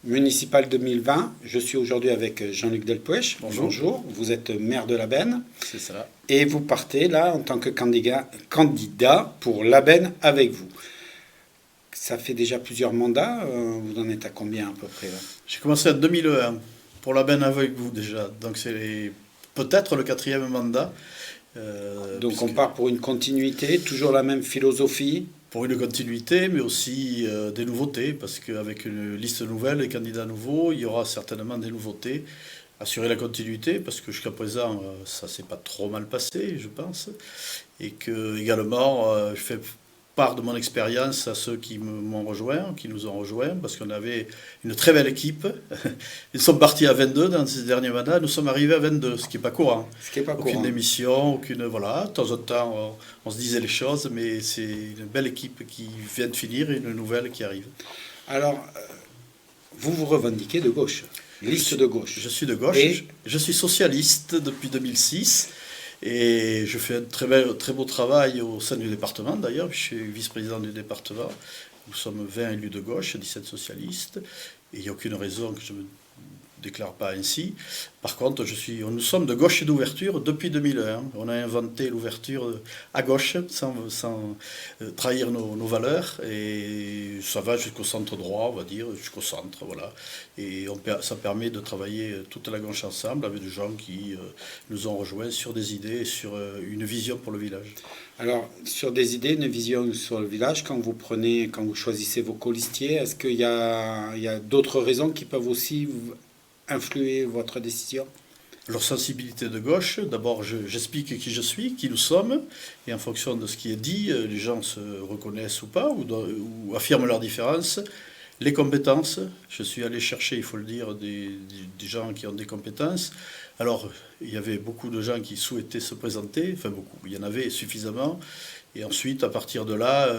municipal 2020. Je suis aujourd'hui avec Jean-Luc Delpech. Bonjour. Vous êtes maire de Labenne. C'est ça. Et vous partez là en tant que candidat pour Labenne avec vous. Ça fait déjà plusieurs mandats. Vous en êtes à combien à peu près là? J'ai commencé en 2001 pour Labenne avec vous déjà. Donc c'est peut-être le 4e mandat. Donc on part pour une continuité, toujours la même philosophie. Pour une continuité, mais aussi des nouveautés, parce qu'avec une liste nouvelle et candidats nouveaux, il y aura certainement des nouveautés. Assurer la continuité, parce que jusqu'à présent, ça s'est pas trop mal passé, je pense. Et que également, je fais part de mon expérience à ceux qui m'ont rejoint, qui nous ont rejoints, parce qu'on avait une très belle équipe. Ils sont partis à 22 dans ces derniers mandats, nous sommes arrivés à 22, ce qui n'est pas courant. Ce qui est pas Aucune courant. démission, aucune... Voilà, de temps en temps, on se disait les choses, mais c'est une belle équipe qui vient de finir et une nouvelle qui arrive. Alors, vous vous revendiquez de gauche, liste de gauche. Je suis de gauche, Et je suis socialiste depuis 2006. Et je fais un très beau travail au sein du département d'ailleurs, je suis vice-président du département. Nous sommes 20 élus de gauche, 17 socialistes, et il n'y a aucune raison que je ne me déclare pas ainsi. Par contre, nous sommes de gauche et d'ouverture depuis 2001. On a inventé l'ouverture à gauche sans trahir nos valeurs, et ça va jusqu'au centre droit, on va dire, jusqu'au centre, voilà. Et ça permet de travailler toute la gauche ensemble avec des gens qui nous ont rejoints sur des idées, sur une vision pour le village. alors, sur des idées, une vision sur le village, quand vous choisissez vos colistiers, est-ce qu'il y a d'autres raisons qui peuvent aussi influer votre décision? Leur sensibilité de gauche, d'abord j'explique qui je suis, qui nous sommes, et en fonction de ce qui est dit, les gens se reconnaissent ou pas, ou affirment leurs différences. Les compétences, je suis allé chercher, il faut le dire, des gens qui ont des compétences. Alors, il y avait beaucoup de gens qui souhaitaient se présenter, enfin beaucoup, il y en avait suffisamment. Et ensuite, à partir de là,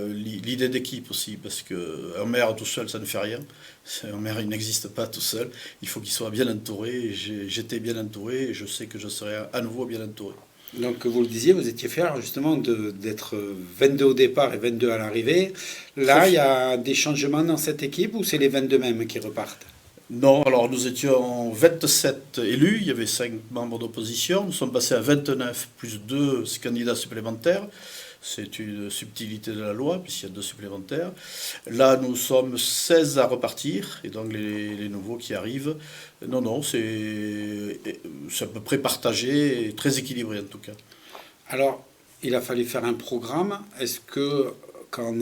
l'idée d'équipe aussi, parce qu'un maire tout seul, ça ne fait rien. Un maire, il n'existe pas tout seul. Il faut qu'il soit bien entouré. J'étais bien entouré et je sais que je serai à nouveau bien entouré. Donc, vous le disiez, vous étiez fier justement d'être 22 au départ et 22 à l'arrivée. Là, il y a des changements dans cette équipe ou c'est les 22 mêmes qui repartent? Non, alors nous étions 27 élus, il y avait 5 membres d'opposition. Nous sommes passés à 29 plus 2 candidats supplémentaires. C'est une subtilité de la loi, puisqu'il y a 2 supplémentaires. Là, nous sommes 16 à repartir, et donc les nouveaux qui arrivent. Non, c'est à peu près partagé, et très équilibré en tout cas. Alors, il a fallu faire un programme. Est-ce que quand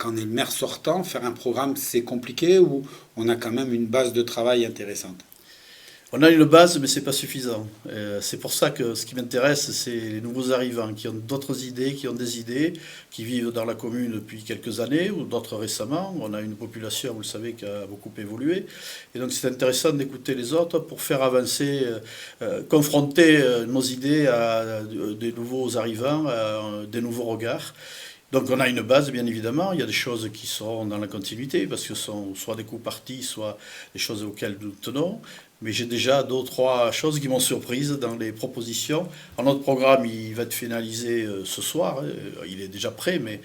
on est le maire sortant, faire un programme, c'est compliqué ou on a quand même une base de travail intéressante? On a une base, mais ce n'est pas suffisant. C'est pour ça que ce qui m'intéresse, c'est les nouveaux arrivants qui ont d'autres idées, qui ont des idées, qui vivent dans la commune depuis quelques années ou d'autres récemment. On a une population, vous le savez, qui a beaucoup évolué. Et donc c'est intéressant d'écouter les autres pour faire avancer, confronter nos idées à des nouveaux arrivants, à des nouveaux regards. Donc on a une base, bien évidemment. Il y a des choses qui seront dans la continuité, parce que ce sont soit des coups partis, soit des choses auxquelles nous tenons. Mais j'ai déjà 2 ou 3 choses qui m'ont surprise dans les propositions. Alors, notre programme, il va être finalisé ce soir. Il est déjà prêt, mais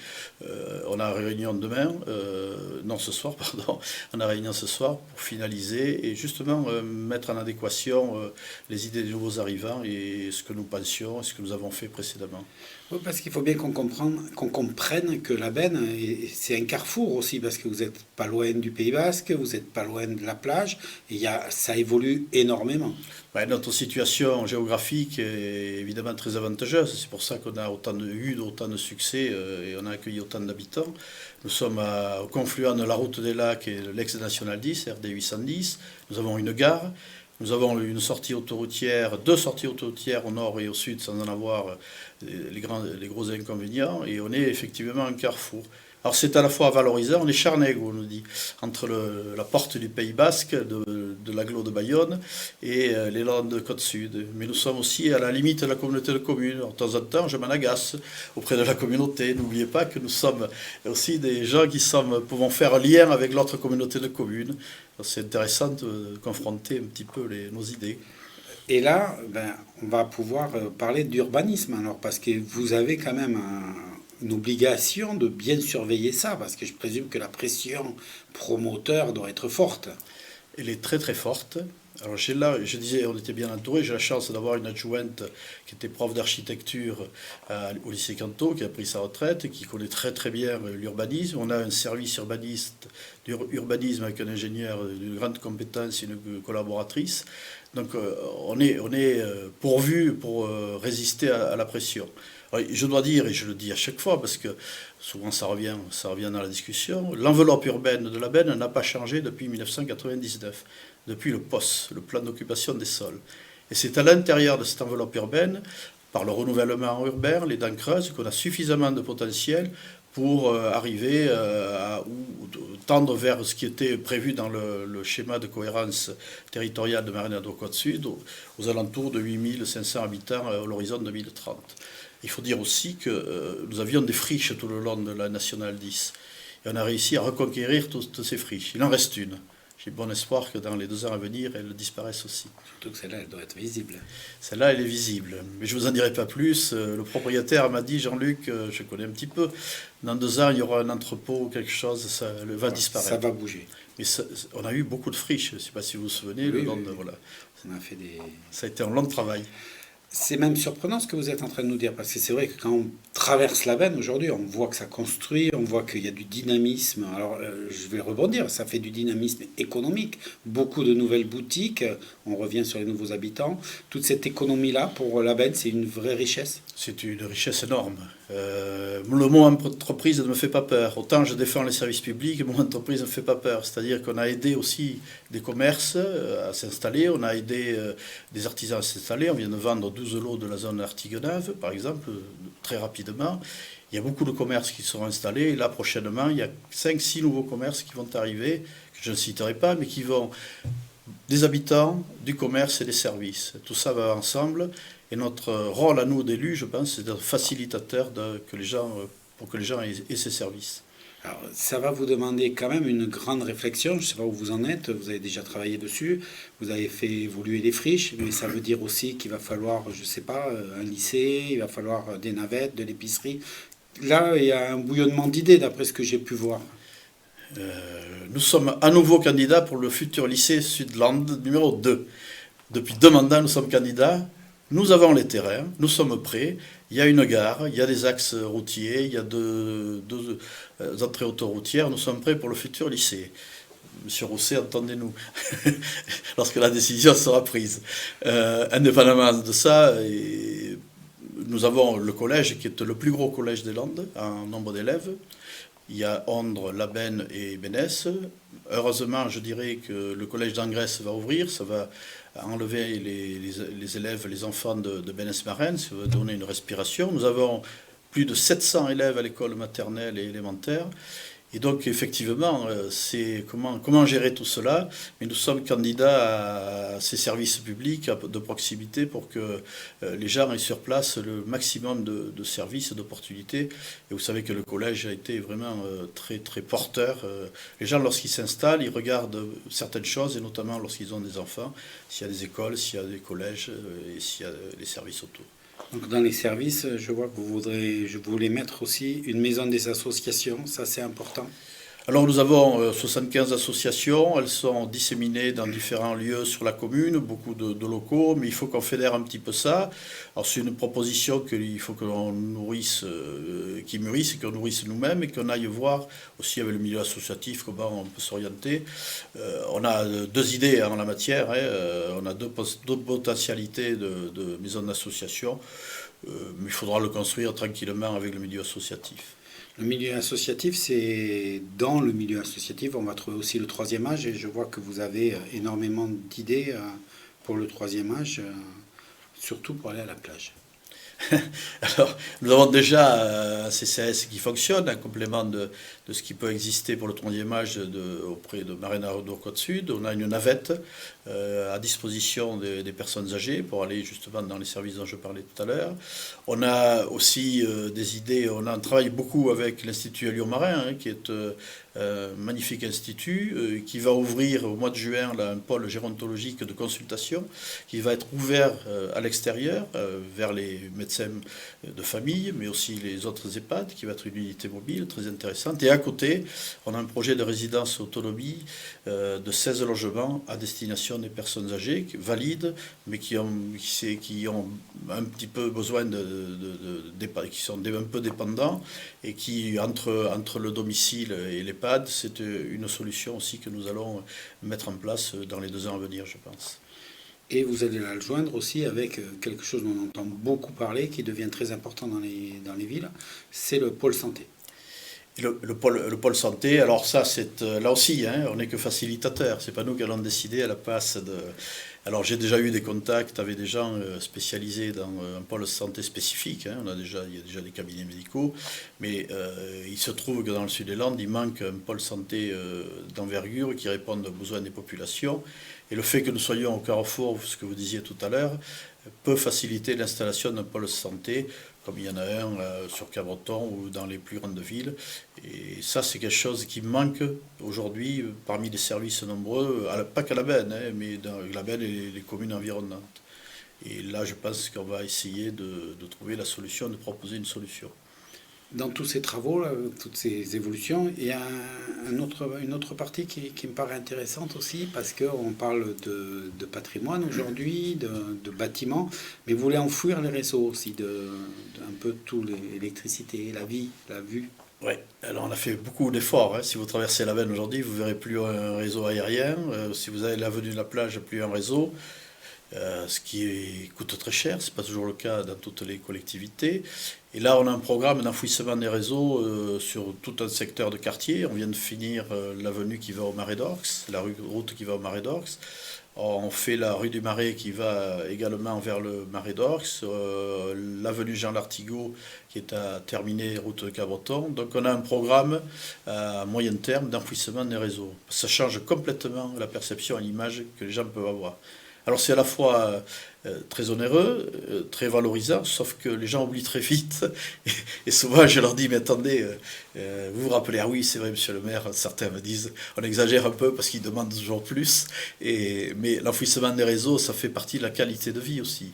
on a réunion demain. Non, ce soir, pardon. On a réunion ce soir pour finaliser et justement mettre en adéquation les idées des nouveaux arrivants et ce que nous pensions et ce que nous avons fait précédemment. Oui, parce qu'il faut bien qu'on comprenne que la Benne, c'est un carrefour aussi, parce que vous n'êtes pas loin du Pays Basque, vous n'êtes pas loin de la plage, et ça évolue énormément. Ouais, notre situation géographique est évidemment très avantageuse. C'est pour ça qu'on a eu autant de succès et on a accueilli autant d'habitants. Nous sommes au confluent de la route des lacs et de l'ex-national 10, RD 810. Nous avons une gare. Nous avons une sortie autoroutière, 2 sorties autoroutières au nord et au sud sans en avoir les gros inconvénients. Et on est effectivement un carrefour. Alors c'est à la fois valorisant, on est Charnègue, on nous dit, entre la porte du Pays Basque, de l'agglo de Bayonne, et les Landes Côte-Sud. Mais nous sommes aussi à la limite de la communauté de communes. Alors, de temps en temps, je m'en agace auprès de la communauté. N'oubliez pas que nous sommes aussi des gens qui pouvons faire un lien avec l'autre communauté de communes. C'est intéressant de confronter un petit peu nos idées. Et là, on va pouvoir parler d'urbanisme, alors, parce que vous avez quand même une obligation de bien surveiller ça, parce que je présume que la pression promoteur doit être forte. Elle est très très forte. Alors là, je disais, on était bien entouré. J'ai la chance d'avoir une adjointe qui était prof d'architecture au lycée Canto, qui a pris sa retraite, qui connaît très très bien l'urbanisme. On a un service urbanisme avec un ingénieur de grande compétence et une collaboratrice. Donc on est pourvu pour résister à la pression. Alors, je dois dire, et je le dis à chaque fois, parce que souvent ça revient dans la discussion, l'enveloppe urbaine de la benne n'a pas changé depuis 1999, depuis le POS, le plan d'occupation des sols. Et c'est à l'intérieur de cette enveloppe urbaine, par le renouvellement urbain, les dents creuses, qu'on a suffisamment de potentiel pour arriver ou tendre vers ce qui était prévu dans le schéma de cohérence territoriale de Marinado-Côte-Sud, aux alentours de 8500 habitants à l'horizon 2030. Il faut dire aussi que nous avions des friches tout le long de la Nationale 10. Et on a réussi à reconquérir toutes ces friches. Il en reste une. J'ai bon espoir que dans les 2 ans à venir, elles disparaissent aussi. Surtout que celle-là, elle doit être visible. Celle-là, elle est visible. Mais je ne vous en dirai pas plus. Le propriétaire m'a dit, Jean-Luc, je connais un petit peu, dans 2 ans, il y aura un entrepôt ou quelque chose, ça va disparaître. Ça va bouger. Mais on a eu beaucoup de friches. Je ne sais pas si vous vous souvenez. Oui, voilà. On a fait des... Ça a été un long travail. C'est même surprenant ce que vous êtes en train de nous dire, parce que c'est vrai que quand on traverse la benne aujourd'hui, on voit que ça construit, on voit qu'il y a du dynamisme. Alors je vais rebondir, ça fait du dynamisme économique, beaucoup de nouvelles boutiques, on revient sur les nouveaux habitants. Toute cette économie-là, pour la benne, c'est une vraie richesse. C'est une richesse énorme. Le mot entreprise ne me fait pas peur. Autant je défends les services publics, le mot entreprise ne me fait pas peur. C'est-à-dire qu'on a aidé aussi des commerces à s'installer, on a aidé des artisans à s'installer. On vient de vendre 12 lots de la zone Artigonave, par exemple, très rapidement. Il y a beaucoup de commerces qui seront installés. Et là, prochainement, il y a 5-6 nouveaux commerces qui vont arriver, que je ne citerai pas, mais qui vont des habitants, du commerce et des services. Tout ça va ensemble. Et notre rôle à nous d'élus, je pense, c'est d'être facilitateur pour que les gens aient ces services. Alors, ça va vous demander quand même une grande réflexion. Je ne sais pas où vous en êtes, vous avez déjà travaillé dessus, vous avez fait évoluer les friches, mais ça veut dire aussi qu'il va falloir, je ne sais pas, un lycée, il va falloir des navettes, de l'épicerie. Là, il y a un bouillonnement d'idées, d'après ce que j'ai pu voir. Nous sommes à nouveau candidats pour le futur lycée Sudland numéro 2. Depuis 2 mandats, nous sommes candidats. Nous avons les terrains, nous sommes prêts. Il y a une gare, il y a des axes routiers, il y a deux entrées autoroutières. Nous sommes prêts pour le futur lycée. Monsieur Rousset, entendez-nous, lorsque la décision sera prise. Indépendamment de ça, nous avons le collège qui est le plus gros collège des Landes en nombre d'élèves. Il y a Ondre, Labenne et Bénesse. Heureusement, je dirais que le collège d'Angresse va ouvrir. Ça va enlever les élèves, les enfants de Bénesse-Marraine. Ça va donner une respiration. Nous avons plus de 700 élèves à l'école maternelle et élémentaire. Et donc, effectivement, c'est comment gérer tout cela. Mais nous sommes candidats à ces services publics de proximité pour que les gens aient sur place le maximum de services, d'opportunités. Et vous savez que le collège a été vraiment très, très porteur. Les gens, lorsqu'ils s'installent, ils regardent certaines choses, et notamment lorsqu'ils ont des enfants, s'il y a des écoles, s'il y a des collèges et s'il y a des services autour. Donc dans les services, je vois que vous voulez mettre aussi une maison des associations, ça c'est important. Alors nous avons 75 associations, elles sont disséminées dans différents lieux sur la commune, beaucoup de locaux, mais il faut qu'on fédère un petit peu ça. Alors c'est une proposition qu'il faut qu'on nourrisse, qui mûrisse et qu'on nourrisse nous-mêmes et qu'on aille voir aussi avec le milieu associatif comment on peut s'orienter. On a 2 idées en la matière, on a deux potentialités de maisons d'association, mais il faudra le construire tranquillement avec le milieu associatif. Le milieu associatif, c'est dans le milieu associatif, on va trouver aussi le 3e âge, et je vois que vous avez énormément d'idées pour le 3e âge, surtout pour aller à la plage. Alors, nous avons déjà un CCAS qui fonctionne, un complément de ce qui peut exister pour le 3e âge auprès de Marinado-Côte-Sud. On a une navette à disposition des personnes âgées pour aller justement dans les services dont je parlais tout à l'heure. On a aussi des idées, on travaille beaucoup avec l'Institut Alliot-Marin, qui est un magnifique institut qui va ouvrir au mois de juin là, un pôle gérontologique de consultation qui va être ouvert à l'extérieur vers les médecins médecin de famille, mais aussi les autres EHPAD, qui va être une unité mobile très intéressante. Et à côté, on a un projet de résidence autonomie de 16 logements à destination des personnes âgées, valides, mais qui ont un petit peu besoin qui sont un peu dépendants, et qui, entre le domicile et l'EHPAD, c'est une solution aussi que nous allons mettre en place dans les 2 ans à venir, je pense. Et vous allez la joindre aussi avec quelque chose dont on entend beaucoup parler, qui devient très important dans les villes, c'est le pôle santé. Et le pôle santé, alors ça, c'est là aussi, hein, on n'est que facilitateur. C'est pas nous qui allons décider à la place de. Alors j'ai déjà eu des contacts avec des gens spécialisés dans un pôle santé spécifique. Hein, il y a déjà des cabinets médicaux, mais il se trouve que dans le sud des Landes, il manque un pôle santé d'envergure qui réponde aux besoins des populations. Et le fait que nous soyons au carrefour, ce que vous disiez tout à l'heure, peut faciliter l'installation d'un pôle santé, comme il y en a un sur Cabreton ou dans les plus grandes villes. Et ça, c'est quelque chose qui manque aujourd'hui parmi les services nombreux, pas qu'à la Benne, hein, mais dans la Benne et les communes environnantes. Et là, je pense qu'on va essayer de trouver la solution, de proposer une solution. Dans tous ces travaux, là, toutes ces évolutions, il y a une autre partie qui me paraît intéressante aussi, parce qu'on parle de patrimoine aujourd'hui, de bâtiments, mais vous voulez enfouir les réseaux aussi, un peu tout, l'électricité, la vie, la vue. Oui, alors on a fait beaucoup d'efforts, hein. Si vous traversez la Benne aujourd'hui, vous verrez plus un réseau aérien. Si vous avez l'avenue de la plage, plus un réseau. Ce qui coûte très cher, ce n'est pas toujours le cas dans toutes les collectivités. Et là, on a un programme d'enfouissement des réseaux sur tout un secteur de quartier. On vient de finir l'avenue qui va au Marais d'Orx, la route qui va au Marais d'Orx. On fait la rue du Marais qui va également vers le Marais d'Orx, l'avenue Jean Lartigot qui est à terminer route de Cabreton. Donc on a un programme à moyen terme d'enfouissement des réseaux. Ça change complètement la perception et l'image que les gens peuvent avoir. Alors c'est à la fois très onéreux, très valorisant, sauf que les gens oublient très vite. Et souvent je leur dis, mais attendez, vous vous rappelez, ah oui c'est vrai monsieur le maire, certains me disent, on exagère un peu parce qu'ils demandent toujours plus. Mais l'enfouissement des réseaux, ça fait partie de la qualité de vie aussi.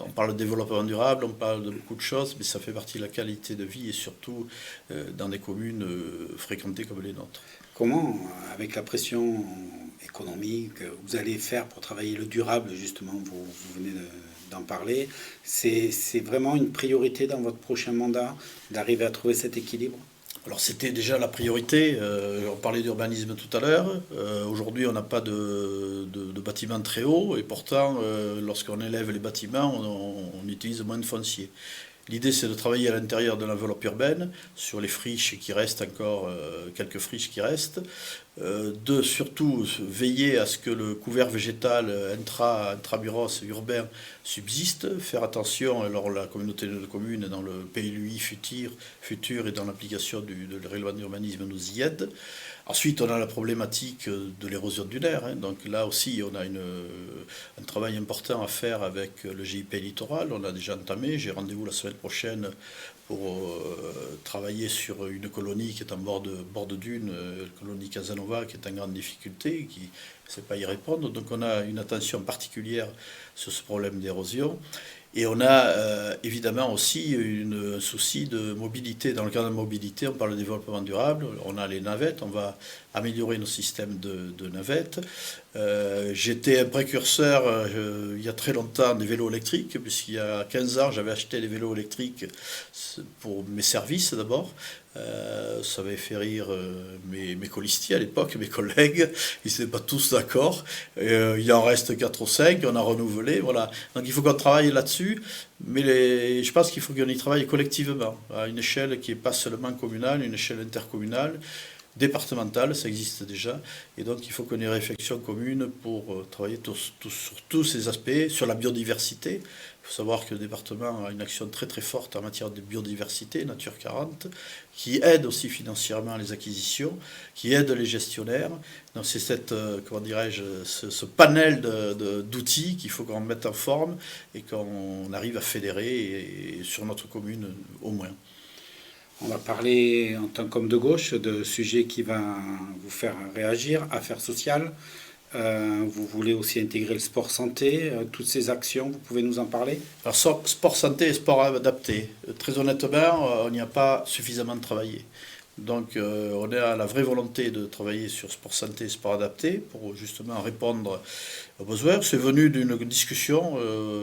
On parle de développement durable, on parle de beaucoup de choses, mais ça fait partie de la qualité de vie et surtout dans des communes fréquentées comme les nôtres. Comment, avec la pression économique, vous allez faire pour travailler le durable, justement, vous venez d'en parler, c'est vraiment une priorité dans votre prochain mandat d'arriver à trouver cet équilibre? Alors c'était déjà la priorité, on parlait d'urbanisme tout à l'heure, aujourd'hui on n'a pas de bâtiments très hauts et pourtant lorsqu'on élève les bâtiments on utilise moins de foncier. L'idée, c'est de travailler à l'intérieur de l'enveloppe urbaine, sur les friches qui restent encore, quelques friches qui restent, de surtout veiller à ce que le couvert végétal intramuros urbain subsiste, faire attention, alors la communauté de communes dans le PLUI futur et dans l'application de règlement d'urbanisme nous y aide. Ensuite, on a la problématique de l'érosion dunaire. Hein. Donc là aussi, on a un travail important à faire avec le GIP littoral. On a déjà entamé. J'ai rendez-vous la semaine prochaine pour travailler sur une colonie qui est en bord de dune, la colonie Casanova, qui est en grande difficulté, qui ne sait pas y répondre. Donc on a une attention particulière sur ce problème d'érosion. Et on a évidemment aussi un souci de mobilité. Dans le cadre de la mobilité, on parle de développement durable, on a les navettes, on va améliorer nos systèmes de navettes. J'étais un précurseur il y a très longtemps des vélos électriques, puisqu'il y a 15 ans, j'avais acheté des vélos électriques pour mes services d'abord. Ça avait fait rire mes colistiers à l'époque, mes collègues, ils n'étaient pas tous d'accord. Il en reste 4 ou 5, on a renouvelé, voilà. Donc il faut qu'on travaille là-dessus, mais je pense qu'il faut qu'on y travaille collectivement, à une échelle qui n'est pas seulement communale, une échelle intercommunale, départementale, ça existe déjà, et donc il faut qu'on ait une réflexion commune pour travailler sur tous ces aspects, sur la biodiversité. Il faut savoir que le département a une action très très forte en matière de biodiversité, Nature 40, qui aide aussi financièrement les acquisitions, qui aide les gestionnaires. Donc c'est comment dirais-je, ce panel d'outils qu'il faut qu'on mette en forme et qu'on arrive à fédérer et sur notre commune au moins. On va parler en tant qu'homme de gauche de sujets qui va vous faire réagir, affaires sociales. Vous voulez aussi intégrer le sport santé, toutes ces actions, vous pouvez nous en parler? Alors, sport santé et sport adapté, très honnêtement, on n'y a pas suffisamment travaillé. Donc, on a la vraie volonté de travailler sur sport santé et sport adapté pour justement répondre aux besoins. C'est venu d'une discussion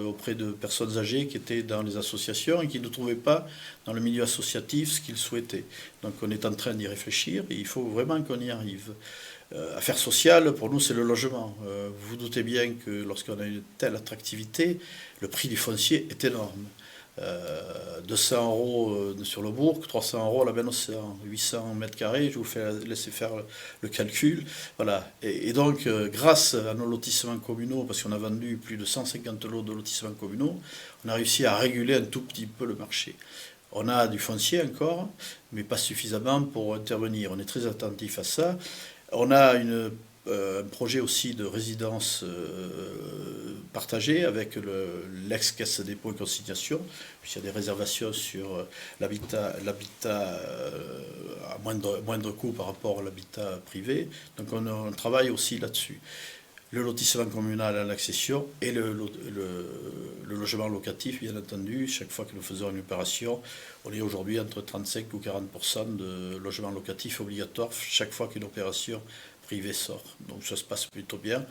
auprès de personnes âgées qui étaient dans les associations et qui ne trouvaient pas dans le milieu associatif ce qu'ils souhaitaient. Donc, on est en train d'y réfléchir et il faut vraiment qu'on y arrive. Affaires sociales, pour nous, c'est le logement. Vous vous doutez bien que lorsqu'on a une telle attractivité, le prix du foncier est énorme. 200 euros sur le bourg, 300 euros à la Baine-Océan, 800 mètres carrés, je vous laisser faire le calcul. Voilà. Et donc, grâce à nos lotissements communaux, parce qu'on a vendu plus de 150 lots de lotissements communaux, on a réussi à réguler un tout petit peu le marché. On a du foncier encore, mais pas suffisamment pour intervenir. On est très attentif à ça. On a un projet aussi de résidence partagée avec l'ex-Caisse des dépôts et consignation, puisqu'il y a des réservations sur l'habitat à moindre coût par rapport à l'habitat privé. Donc on travaille aussi là-dessus. Le lotissement communal à l'accession et le logement locatif, bien entendu. Chaque fois que nous faisons une opération, on est aujourd'hui entre 35 ou 40% de logement locatif obligatoire chaque fois qu'une opération privée sort. Donc ça se passe plutôt bien.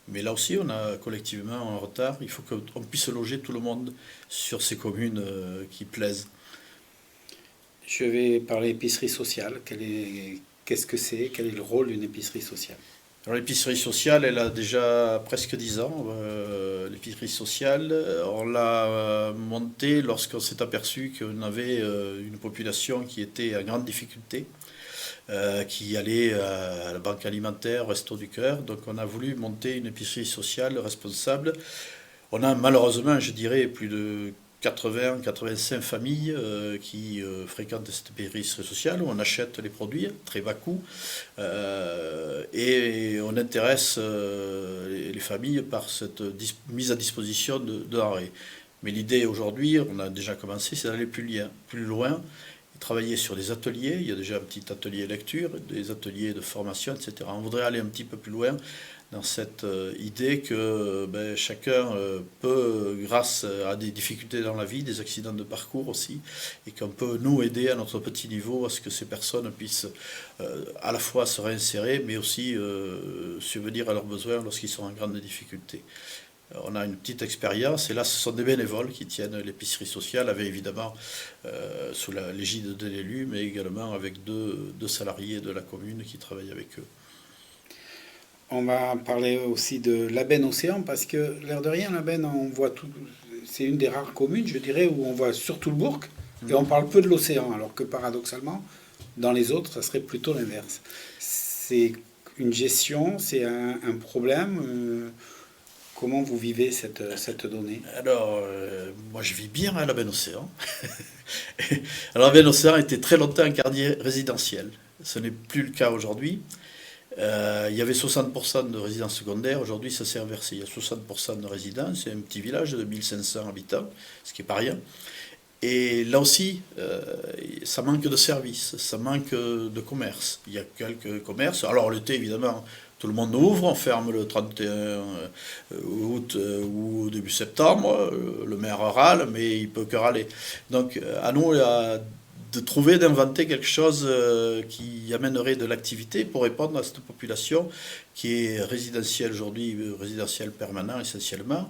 Mais là aussi, on a collectivement un retard. Il faut qu'on puisse loger tout le monde sur ces communes qui plaisent. Je vais parler épicerie sociale. Qu'est-ce que c'est? Quel est le rôle d'une épicerie sociale? Alors l'épicerie sociale, elle a déjà presque 10 ans. L'épicerie sociale, on l'a montée lorsqu'on s'est aperçu qu'on avait une population qui était en grande difficulté, qui allait à la banque alimentaire, Resto du Cœur. Donc on a voulu monter une épicerie sociale responsable. On a malheureusement, je dirais, plus de 80-85 familles qui fréquentent cette épicerie sociale où on achète les produits à très bas coût et on intéresse les familles par cette mise à disposition de denrées. Mais l'idée aujourd'hui, on a déjà commencé, c'est d'aller plus loin et travailler sur des ateliers. Il y a déjà un petit atelier lecture, des ateliers de formation, etc. On voudrait aller un petit peu plus loin dans cette idée que chacun peut, grâce à des difficultés dans la vie, des accidents de parcours aussi, et qu'on peut nous aider à notre petit niveau à ce que ces personnes puissent à la fois se réinsérer, mais aussi subvenir à leurs besoins lorsqu'ils sont en grande difficulté. On a une petite expérience, et là ce sont des bénévoles qui tiennent l'épicerie sociale, avec évidemment sous l'égide de l'élu, mais également avec deux salariés de la commune qui travaillent avec eux. On va parler aussi de la Baine-Océan, parce que l'air de rien, la Baine, on voit tout. C'est une des rares communes, je dirais, où on voit surtout le bourg, et on parle peu de l'océan, alors que paradoxalement, dans les autres, ça serait plutôt l'inverse. C'est une gestion, c'est un problème. Comment vous vivez cette donnée? Alors, moi je vis bien à la Baine-Océan. Alors la Baine-Océan était très longtemps un quartier résidentiel. Ce n'est plus le cas aujourd'hui. Il y avait 60% de résidences secondaires, aujourd'hui ça s'est inversé. Il y a 60% de résidences, c'est un petit village de 1500 habitants, ce qui n'est pas rien. Et là aussi, ça manque de services, ça manque de commerce. Il y a quelques commerces. Alors l'été, évidemment, tout le monde ouvre, on ferme le 31 août ou début septembre. Le maire râle, mais il peut que râler. Donc à nous de trouver, d'inventer quelque chose qui amènerait de l'activité pour répondre à cette population qui est résidentielle aujourd'hui, résidentielle permanent essentiellement.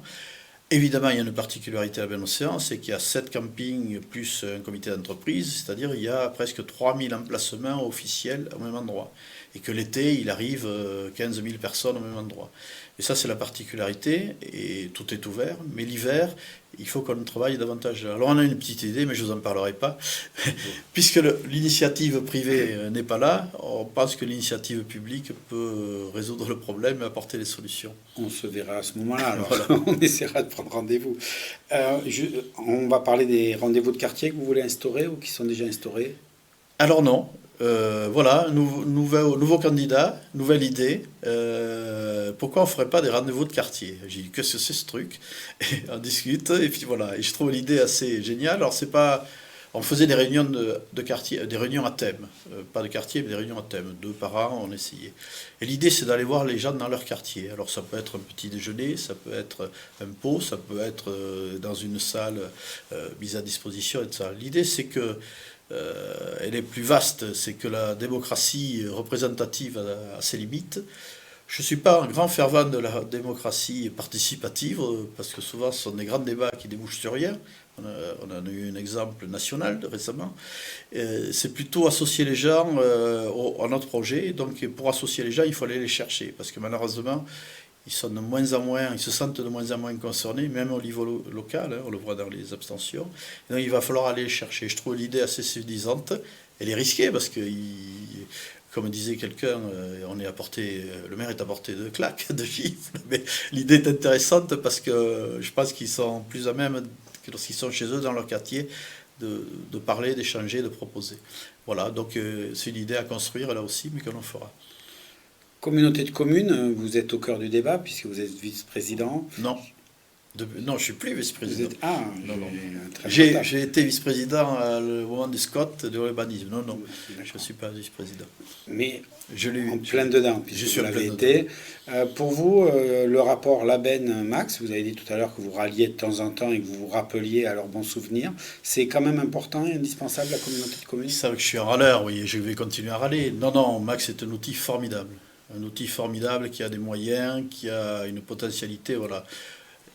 Évidemment, il y a une particularité à Baine-Océan, c'est qu'il y a 7 campings plus un comité d'entreprise, c'est-à-dire il y a presque 3000 emplacements officiels au même endroit. Et que l'été, il arrive 15 000 personnes au même endroit. Et ça, c'est la particularité, et tout est ouvert. Mais l'hiver, il faut qu'on travaille davantage. Alors on a une petite idée, mais je ne vous en parlerai pas. Puisque l'initiative privée n'est pas là, on pense que l'initiative publique peut résoudre le problème et apporter des solutions. On se verra à ce moment-là, alors Voilà. on essaiera de prendre rendez-vous. On va parler des rendez-vous de quartier que vous voulez instaurer ou qui sont déjà instaurés. Alors non. Voilà, nouveau candidat, nouvelle idée. Pourquoi on ne ferait pas des rendez-vous de quartier? J'ai dit, qu'est-ce que c'est ce truc? Et on discute, et puis voilà. Et je trouve l'idée assez géniale. Alors, c'est pas, On faisait des réunions de quartier, des réunions à thème, pas de quartier, mais des réunions à thème. 2 par an, on essayait. Et l'idée, c'est d'aller voir les gens dans leur quartier. Alors ça peut être un petit déjeuner, ça peut être un pot, ça peut être dans une salle mise à disposition, etc. L'idée, c'est que elle est plus vaste, c'est que la démocratie représentative a ses limites. Je ne suis pas un grand fervent de la démocratie participative, parce que souvent ce sont des grands débats qui débouchent sur rien. On a eu un exemple national récemment. C'est plutôt associer les gens à notre projet. Donc pour associer les gens, il faut aller les chercher, parce que malheureusement, ils sont de moins en moins, ils se sentent de moins en moins concernés, même au niveau local, hein, on le voit dans les abstentions. Et donc il va falloir aller les chercher. Je trouve l'idée assez séduisante. Elle est risquée parce que, comme disait quelqu'un, le maire est à portée de claques, de gifles. Mais l'idée est intéressante parce que je pense qu'ils sont plus à même, que lorsqu'ils sont chez eux, dans leur quartier, de parler, d'échanger, de proposer. Voilà, donc c'est une idée à construire là aussi, mais que l'on fera. Communauté de communes, vous êtes au cœur du débat puisque vous êtes vice-président. Non. Non, je ne suis plus Vous vice-président. êtes... Non, non. un très bon retard. J'ai été vice-président à le moment des SCOT, de l'urbanisme. Non, non, je ne D'accord. suis pas vice-président. Mais Je l'ai eu. en plein dedans, Je puisque suis vous en l'avez plein été. Pour vous, le rapport Labenne-Max, vous avez dit tout à l'heure que vous ralliez de temps en temps et que vous vous rappeliez à leurs bons souvenirs, c'est quand même important et indispensable, la communauté de communes? Ils savent que je suis un râleur, oui, et je vais continuer à râler. Non, non, Max est un outil formidable. Un outil formidable qui a des moyens, qui a une potentialité, voilà.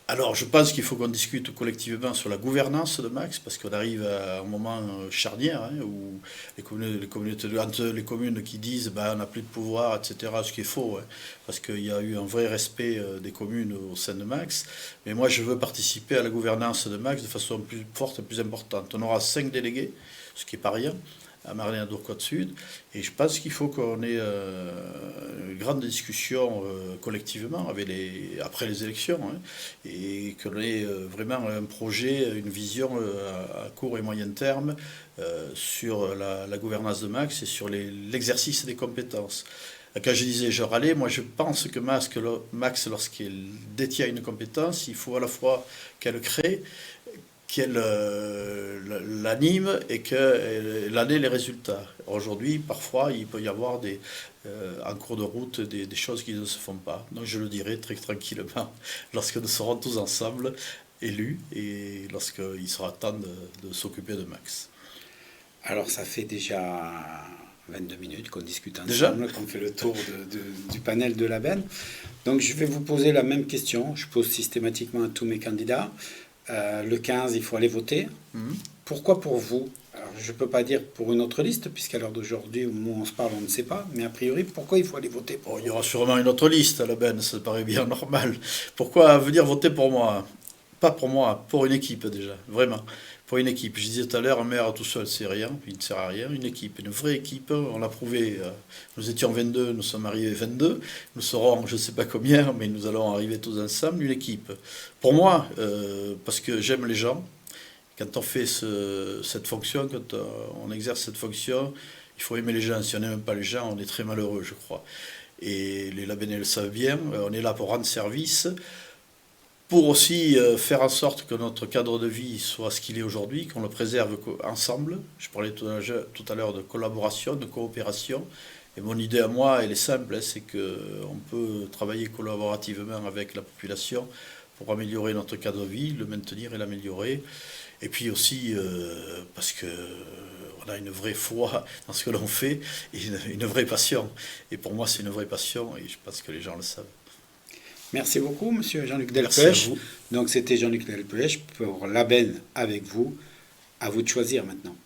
Alors, je pense qu'il faut qu'on discute collectivement sur la gouvernance de Max, parce qu'on arrive à un moment charnière, hein, où entre les communes qui disent ben, on n'a plus de pouvoir, etc., ce qui est faux, hein, parce qu'il y a eu un vrai respect des communes au sein de Max. Mais moi, je veux participer à la gouvernance de Max de façon plus forte et plus importante. On aura 5 délégués, ce qui n'est pas rien, à Marlène-Dourcotte-Sud, et je pense qu'il faut qu'on ait une grande discussion collectivement après les élections, hein, et qu'on ait vraiment un projet, une vision à court et moyen terme sur la gouvernance de Max et sur l'exercice des compétences. Quand je disais je râlais, moi je pense que Max, lorsqu'il détient une compétence, il faut à la fois qu'elle crée, qu'elle l'anime et qu'elle en ait les résultats. Aujourd'hui, parfois, il peut y avoir en cours de route des choses qui ne se font pas. Donc je le dirai très tranquillement lorsque nous serons tous ensemble élus et lorsqu'il sera temps de s'occuper de Max. Alors, ça fait déjà 22 minutes qu'on discute Déjà ensemble, qu'on fait le tour du panel de Labenne. Donc, je vais vous poser la même question. Je pose systématiquement à tous mes candidats. Le 15, il faut aller voter. Pourquoi pour vous? Alors, je ne peux pas dire pour une autre liste, puisqu'à l'heure d'aujourd'hui, au moment où on se parle, on ne sait pas. Mais a priori, pourquoi il faut aller voter pour Il y aura sûrement une autre liste à la benne, ça paraît bien normal. Pourquoi venir voter pour moi? Pas pour moi, pour une équipe déjà, vraiment. Pour une équipe. Je disais tout à l'heure, un maire tout seul, c'est rien, il ne sert à rien. Une équipe, une vraie équipe, on l'a prouvé. Nous étions 22, nous sommes arrivés 22. Nous serons, je ne sais pas combien, mais nous allons arriver tous ensemble, une équipe. Pour moi, parce que j'aime les gens, quand on fait cette fonction, quand on exerce cette fonction, il faut aimer les gens. Si on n'aime pas les gens, on est très malheureux, je crois. Et les Labennais le savent bien, on est là pour rendre service, pour aussi faire en sorte que notre cadre de vie soit ce qu'il est aujourd'hui, qu'on le préserve ensemble. Je parlais tout à l'heure de collaboration, de coopération. Et mon idée à moi, elle est simple, hein, c'est qu'on peut travailler collaborativement avec la population pour améliorer notre cadre de vie, le maintenir et l'améliorer. Et puis aussi parce qu'on a une vraie foi dans ce que l'on fait et une vraie passion. Et pour moi, c'est une vraie passion et je pense que les gens le savent. Merci beaucoup, monsieur Jean-Luc Merci Delpech. à vous. Donc, c'était Jean-Luc Delpech pour Labenne avec vous. À vous de choisir maintenant.